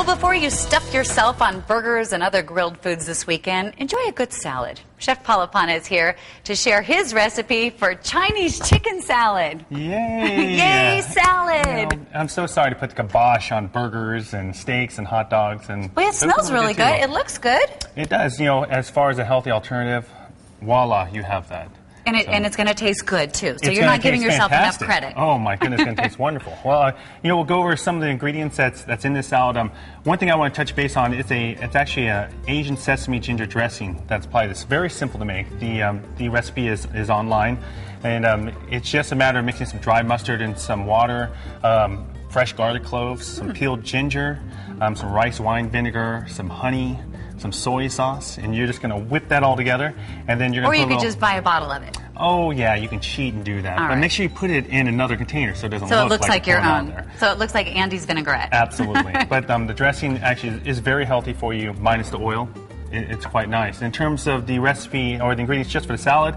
Well, before you stuff yourself on burgers and other grilled foods this weekend, enjoy a good salad. Chef Palapana is here to share his recipe for Chinese chicken salad. Yay! Yay, salad! You know, I'm so sorry to put the kibosh on burgers and steaks and hot dogs. Well, it smells really good. It looks good. It does. You know, as far as a healthy alternative, voila, you have that. And it's going to taste good, too. So you're not giving yourself enough credit. Oh, my goodness, it's going to taste wonderful. Well, you know, we'll go over some of the ingredients that's in this salad. One thing I want to touch base on is it's actually an Asian sesame ginger dressing that's applied. It's very simple to make. The recipe is online, and it's just a matter of mixing some dry mustard and some water, fresh garlic cloves, some peeled ginger, some rice wine vinegar, some honey, some soy sauce, and you're just going to whip that all together, and then you're going to Or you could just buy a bottle of it. Oh, yeah, you can cheat and do that. All but right. make sure you put it in another container so it doesn't So it looks like your own. own. So it looks like Andy's vinaigrette. Absolutely. But the dressing actually is very healthy for you, minus the oil. It's quite nice. In terms of the recipe or the ingredients just for the salad,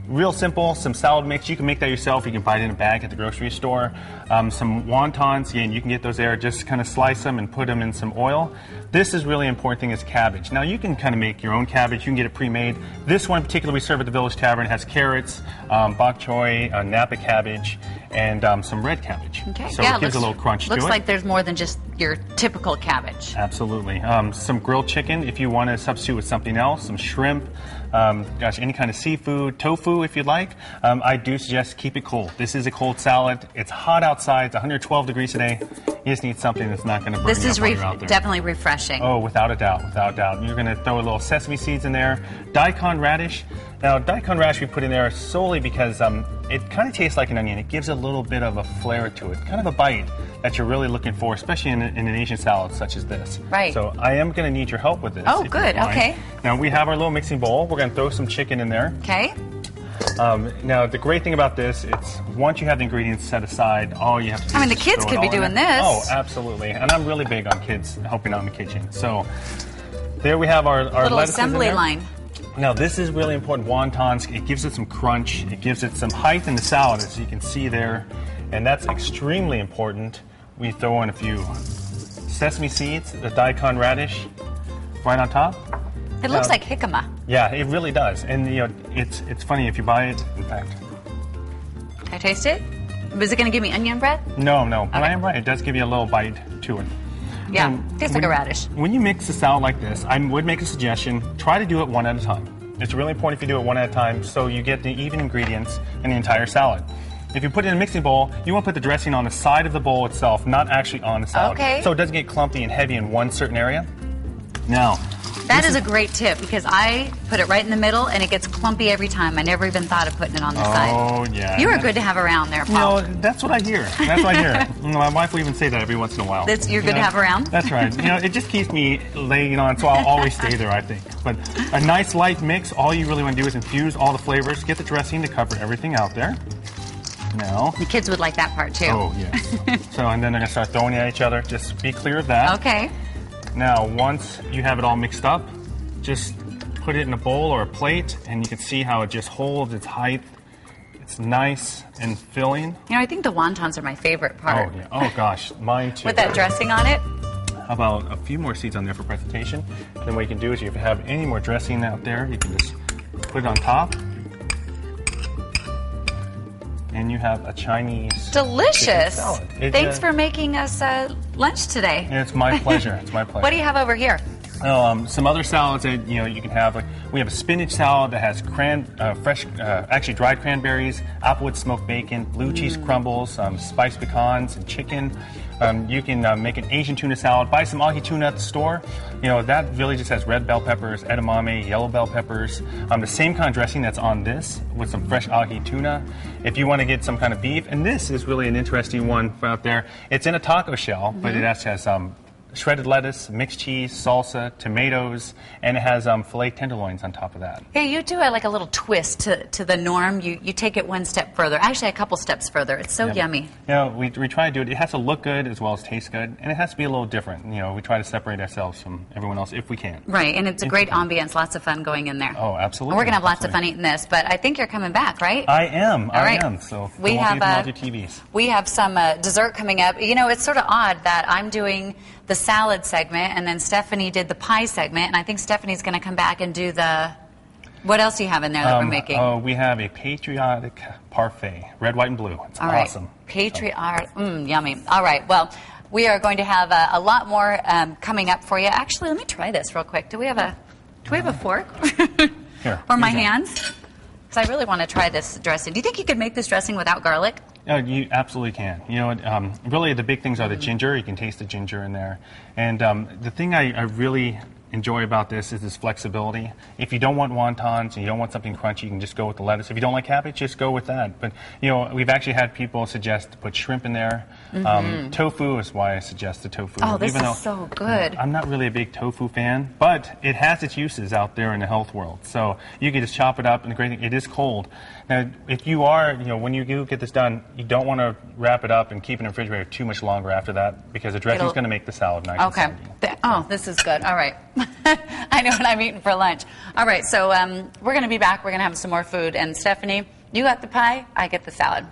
real simple, some salad mix. You can make that yourself. You can buy it in a bag at the grocery store. Some wontons, again, you can get those there. Just kind of slice them and put them in some oil. This is really important thing is cabbage. Now, you can kind of make your own cabbage. You can get it pre-made. This one in particular we serve at the Village Tavern has carrots, bok choy, Napa cabbage, and some red cabbage. Okay. So yeah, it gives a little crunch to it. Looks like there's more than just your typical cabbage. Absolutely. Some grilled chicken if you want to substitute with something else, some shrimp, any kind of seafood, tofu if you'd like. I do suggest keep it cold. This is a cold salad. It's hot outside. It's 112 degrees today. You just need something that's not going to burn This is you up while you're out there. definitely refreshing. Oh, without a doubt, without a doubt. You're going to throw a little sesame seeds in there, daikon radish. Now, daikon radish we put in there solely because it kind of tastes like an onion. It gives a little bit of a flair to it, kind of a bite that you're really looking for, especially in an Asian salad such as this. Right. So I am going to need your help with this. Oh, if you good. don't mind. Okay. Now, we have our little mixing bowl. We're going to throw some chicken in there. Okay. Now, the great thing about this, it's once you have the ingredients set aside, all you have to do I mean, is the kids throw it could be all in doing there. this. Oh, absolutely. And I'm really big on kids helping out in the kitchen. So there we have our Little lettuces in assembly there. line. Now, this is really important. Wontons, it gives it some crunch. It gives it some height in the salad, as you can see there. And that's extremely important. We throw in a few sesame seeds, the daikon radish, right on top. It looks like jicama. Yeah, it really does. And you know, it's funny if you buy it. In fact, Can I taste it? Was it going to give me onion bread? no, but Okay. I am right. It does give you a little bite to it. Yeah, And tastes like a radish. When you mix a salad like this, I would make a suggestion. Try to do it one at a time. It's really important if you do it one at a time so you get the even ingredients in the entire salad. If you put it in a mixing bowl, you want to put the dressing on the side of the bowl itself, not actually on the salad. Okay. So it doesn't get clumpy and heavy in one certain area. Now, That is a great tip because I put it right in the middle and it gets clumpy every time. I never even thought of putting it on the side. oh yeah. You are good to have around there, Paul. No, that's what I hear. That's what I hear. My wife will even say that every once in a while. You're good to have around? That's right. You know, it just keeps me laying on, so I'll always stay there, I think. But a nice light mix, all you really want to do is infuse all the flavors, get the dressing to cover everything out there. Now. The kids would like that part too. Oh, yes. So, and then they're going to start throwing it at each other. Just be clear of that. Okay. Now, once you have it all mixed up, just put it in a bowl or a plate, and you can see how it just holds its height. It's nice and filling. You know, I think the wontons are my favorite part. Oh, yeah. Oh, gosh. Mine, too. With that dressing on it. How about a few more seeds on there for presentation? Then what you can do is if you have any more dressing out there, you can just put it on top. And you have a Chinese chicken Delicious. salad. Thanks for making us lunch today. It's my pleasure. It's my pleasure. What do you have over here? Some other salads that you can have. Like, we have a spinach salad that has fresh, actually dried cranberries, applewood smoked bacon, blue cheese crumbles, spiced pecans, and chicken. You can make an Asian tuna salad. Buy some ahi tuna at the store. You know, that really just has red bell peppers, edamame, yellow bell peppers. The same kind of dressing that's on this with some fresh ahi tuna. If you want to get some kind of beef, and this is really an interesting one out there. It's in a taco shell, but it actually has shredded lettuce, mixed cheese, salsa, tomatoes, and it has filet tenderloins on top of that. Yeah, you do like a little twist to the norm. You take it one step further. Actually, a couple steps further. It's so yummy. You know, we try to do it. It has to look good as well as taste good, and it has to be a little different. You know, we try to separate ourselves from everyone else if we can. Right, and it's a great ambience. Lots of fun going in there. Oh, absolutely. And we're going to have lots of fun eating this, but I think you're coming back, right? I am. All right. I am. So we don't have leave them on your TVs. We have some dessert coming up. You know, it's sort of odd that I'm doing the salad segment, and then Stephanie did the pie segment, and I think Stephanie's going to come back and do the... What else do you have in there that we're making? Oh, we have a patriotic parfait, red, white, and blue. It's awesome. Yummy. All right, well, we are going to have a lot more coming up for you. Actually, let me try this real quick. Do we have a fork? Here. Or my hands? Because I really want to try this dressing. Do you think you could make this dressing without garlic? You absolutely can. You know, really the big things are the ginger. You can taste the ginger in there. And the thing I really enjoy about this is this flexibility. If you don't want wontons and you don't want something crunchy, you can just go with the lettuce. If you don't like cabbage, just go with that. But, you know, we've actually had people suggest to put shrimp in there. Tofu is why I suggest the tofu. Oh, this is so good. I'm not really a big tofu fan, but it has its uses out there in the health world. So you can just chop it up, and the great thing, it is cold. Now, if you are, you know, when you do get this done, you don't want to wrap it up and keep it in the refrigerator too much longer after that, because the dressing is going to make the salad nice and soggy. Oh, this is good. All right. I know what I'm eating for lunch. All right, so we're going to be back. We're going to have some more food. And Stephanie, you got the pie, I get the salad.